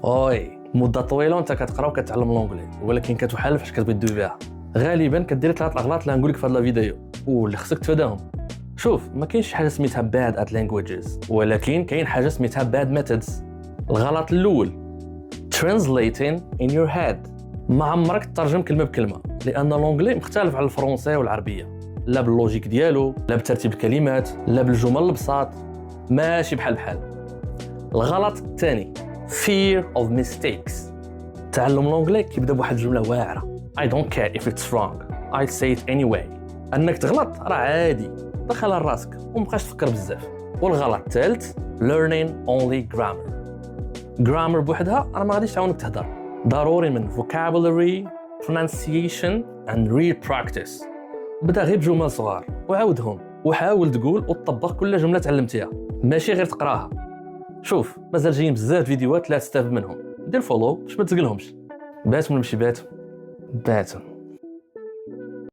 اوي مده طويله وانت كتقرا وكتعلم لونجلي، ولكن كتحال فاش كتبغي دوي بها. غالبا كدير 3 الاغلاط اللي غنقول لك في هذا الفيديو واللي خصك تفاداهم. شوف، ما كاينش حاجه سميتها bad at languages، ولكن كاين حاجه سميتها bad methods. الغلط الاول translating in your head. ما عمرك تترجم كلمه بكلمه، لان لونجلي مختلف على الفرنسي والعربيه، لا باللوجيك ديالو، لا بترتيب الكلمات، لا بالجمل البساط، ماشي بحال. الغلط الثاني fear of mistakes. تعلم لونجلي كيبدا بواحد الجمله واعره I don't care if it's wrong I say it anyway. انك تغلط راه عادي، دخلها لراسك ومابقاش تفكر بزاف. والغلط الثالث learning only grammar بوحدها راه ما غاديش تعاونك تهضر، ضروري من vocabulary pronunciation and real practice. بدا غير بجمل صغار وعاودهم وحاول تقول وتطبق كل جمله تعلمتيها، ماشي غير تقراها. شوف، مازال جايين بزاف فيديوهات لا تستافد منهم، دير فولو باش ما تزقلهمش. باتم ولا ماشي باتم؟